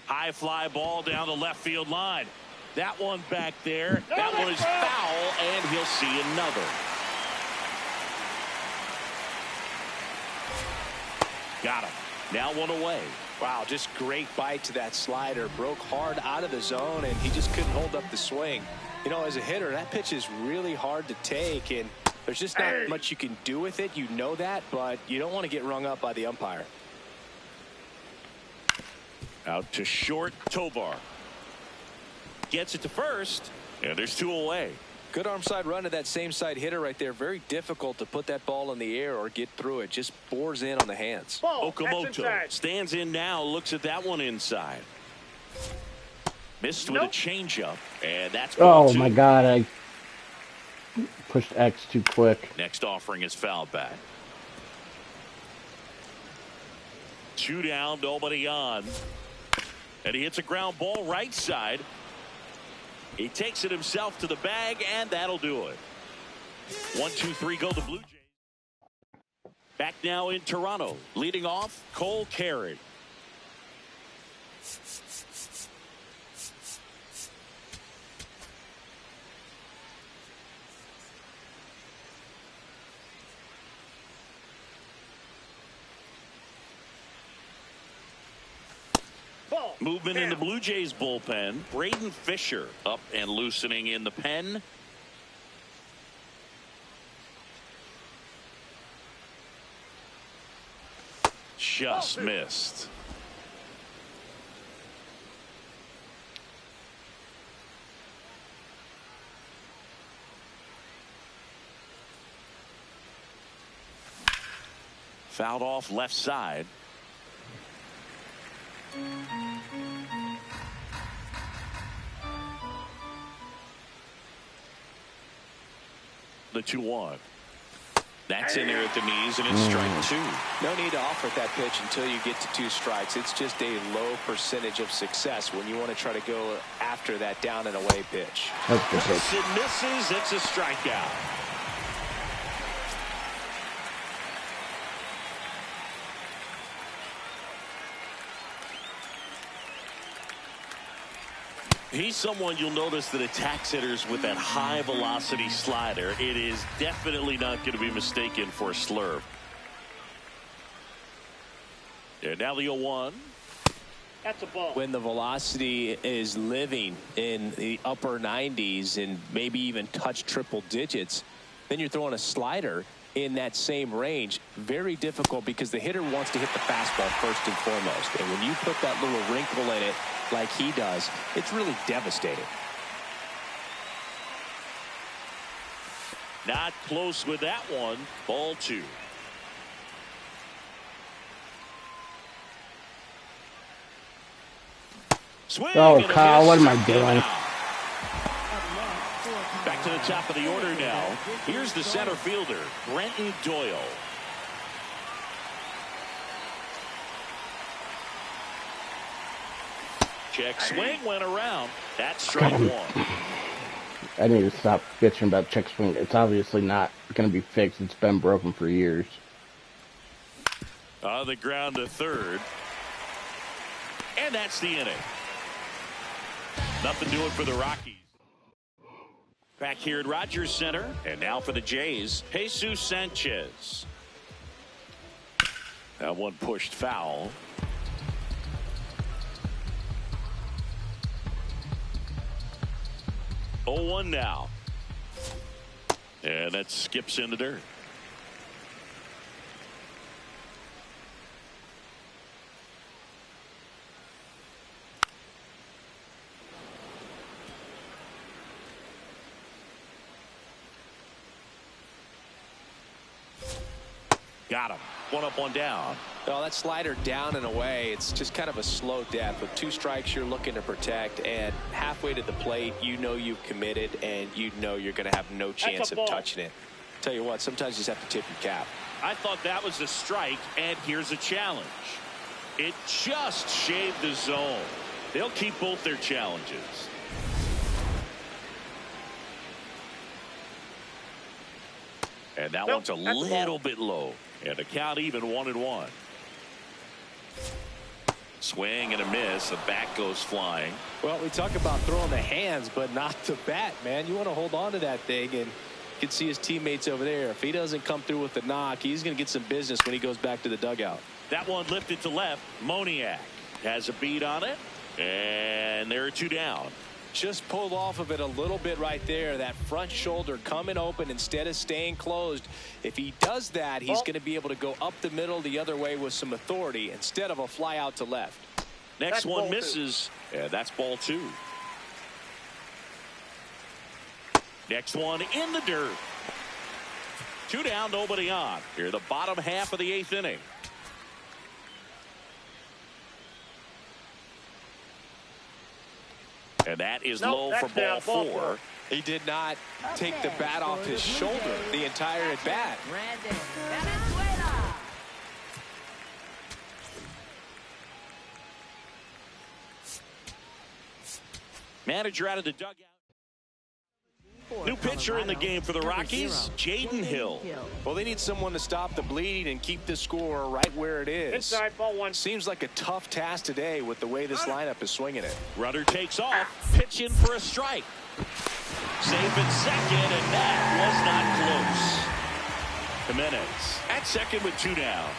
High fly ball down the left field line. That one back there. That one is foul, and he'll see another. Got him. Now 1 away. Wow, just great bite to that slider. Broke hard out of the zone, and he just couldn't hold up the swing. You know, as a hitter, that pitch is really hard to take, and there's just not much you can do with it. You know that, but you don't want to get rung up by the umpire. Out to short, Tovar. Gets it to first, and there's 2 away. Good arm side run to that same side hitter right there. Very difficult to put that ball in the air or get through it. Just bores in on the hands. Okamoto stands in now, looks at that one inside. Missed with a changeup, and that's Oh, 2. my God. I pushed X too quick. Next offering is fouled back. 2 down, nobody on. And he hits a ground ball right side. He takes it himself to the bag, and that'll do it. 1, 2, 3, go the Blue Jays. Back now in Toronto. Leading off, Cole Carey. Movement in the Blue Jays bullpen. Braden Fisher up and loosening in the pen. Just missed. Fouled off left side. The 2-1. That's in there at the knees, and it's strike 2. No need to offer that pitch until you get to 2 strikes. It's just a low percentage of success when you want to try to go after that down and away pitch. That's the pitch. It misses. It's a strikeout. He's someone you'll notice that attacks hitters with that high velocity slider. It is definitely not going to be mistaken for a slurve. And now the 0-1. That's a ball. When the velocity is living in the upper 90s and maybe even touch triple digits, then you're throwing a slider in that same range. Very difficult because the hitter wants to hit the fastball first and foremost. And when you put that little wrinkle in it like he does, it's really devastating. Not close with that one. Ball 2. Swing. Oh, Kyle, what am I doing? Back to the top of the order now. Here's the center fielder, Brenton Doyle. Check swing went around. That's strike 1. I need to stop bitching about check swing. It's obviously not going to be fixed. It's been broken for years. On the ground to third. And that's the inning. Nothing doing for the Rockies. Back here at Rogers Center. And now for the Jays, Jesus Sanchez. That one pushed foul. 0-1 now. And that skips in the dirt. Got him. One up, one down. No, that slider down and away, it's just kind of a slow death. With 2 strikes, you're looking to protect, and halfway to the plate, you know you've committed, and you know you're going to have no chance of touching it. Tell you what, sometimes you just have to tip your cap. I thought that was a strike, and here's a challenge. It just shaved the zone. They'll keep both their challenges. And that one's a little bit low. And the count even 1-1. Swing and a miss. The bat goes flying. Well, we talk about throwing the hands, but not the bat, man. You want to hold on to that thing, and you can see his teammates over there. If he doesn't come through with the knock, he's going to get some business when he goes back to the dugout. That one lifted to left. Moniak has a beat on it. And there are 2 down. Just pulled off of it a little bit right there. That front shoulder coming open instead of staying closed. If he does that, he's going to be able to go up the middle the other way with some authority instead of a fly out to left. Next one misses. Yeah, that's ball 2. Next one in the dirt. 2 down, nobody on. Here, the bottom half of the 8th inning. And that is low for ball 4. He did not take the bat off his shoulder the entire at bat. Manager out of the dugout. New pitcher in the game for the Rockies, Jaden Hill. Well, they need someone to stop the bleeding and keep the score right where it is. Inside, ball 1. Seems like a tough task today with the way this lineup is swinging it. Runner takes off, pitching for a strike. Safe at second, and that was not close. Jimenez at second with 2 down.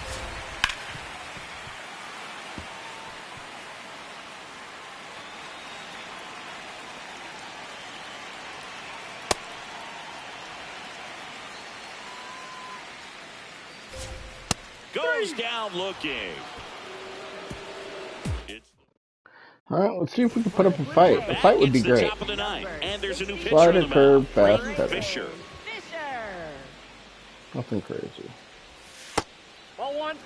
Goes down looking. All right, let's see if we can put up a fight. A fight would be great. Top of the 9th, and there's a new pitcher Slider, on the curve, mound. fast Green cutter. Fisher. Nothing crazy. Ball 1.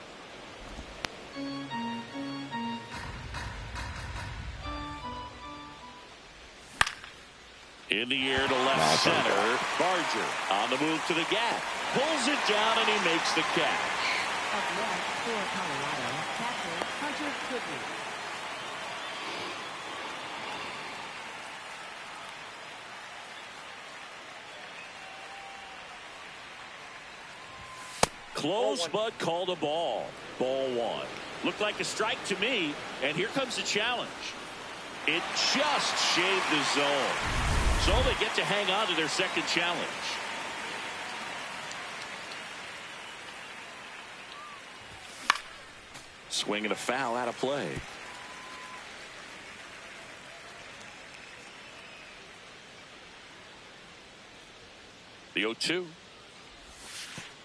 In the air to left center. Barger on the move to the gap. Pulls it down and he makes the catch. Up next for Colorado, catcher Hunter Quigley. Close, but called a ball. Ball one. Looked like a strike to me, and here comes the challenge. It just shaved the zone. So they get to hang on to their second challenge. Swing and a foul out of play. The 0-2.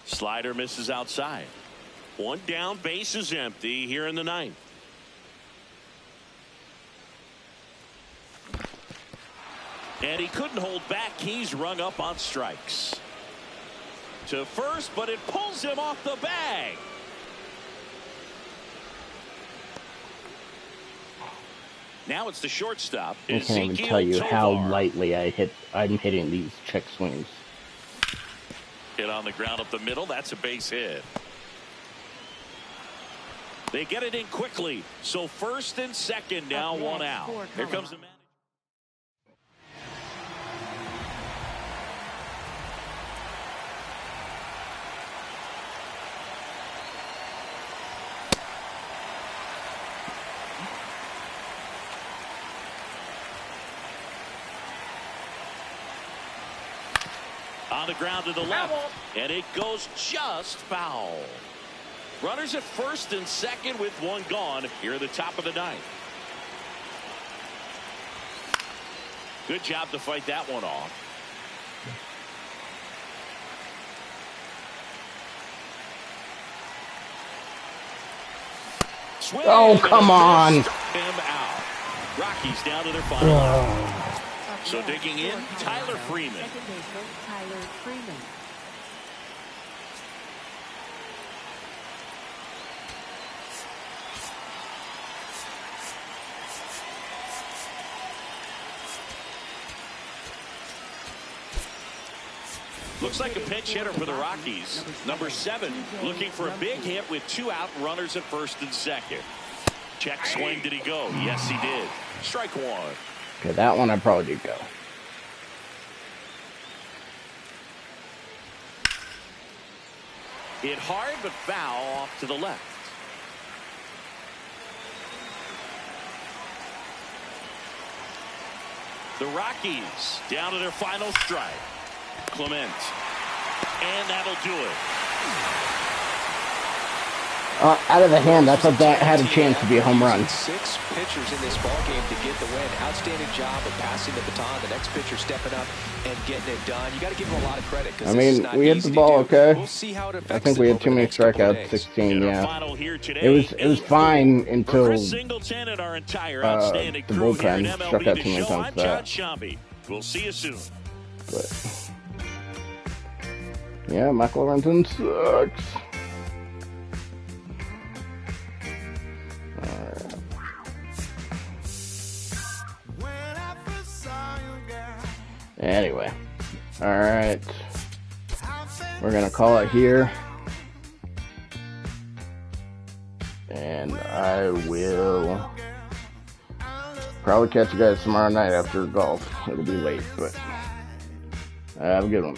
Slider misses outside. One down, base is empty here in the ninth. And he couldn't hold back. He's rung up on strikes. To first, but it pulls him off the bag. Now it's the shortstop. I can't even tell you how lightly I'm hitting these check swings. Hit on the ground up the middle. That's a base hit. They get it in quickly. So first and second now, one out. Here comes the man. On the ground to the left, and it goes just foul. Runners at first and second with one gone here at the top of the ninth. Good job to fight that one off. Swing, oh, come on. Him out. Rockies down to their final out. So digging in, Tyler Freeman. Second baseman Tyler Freeman. Looks like a pinch hitter for the Rockies. Number 7 looking for a big hit with 2 out, runners at first and second. Check swing, did he go? Yes, he did. Strike one. Okay, that one I probably did go. Hit hard but foul off to the left. The Rockies down to their final strike. Clement. And that'll do it. Out of the hand, I thought that had a chance to be a home run. 6 pitchers in this ball game to get the win. Outstanding job of passing the baton. The next pitcher stepping up and getting it done. You got to give him a lot of credit. I mean, we hit the ball okay. We'll see how it affects I think we had too many strikeouts. 16, yeah. It was fine until the bullpen struck out too many times. That. We'll see you soon. But yeah, Michael Lorenzen sucks. Anyway, alright, we're gonna call it here, and I will probably catch you guys tomorrow night after golf. It'll be late, but have a good one.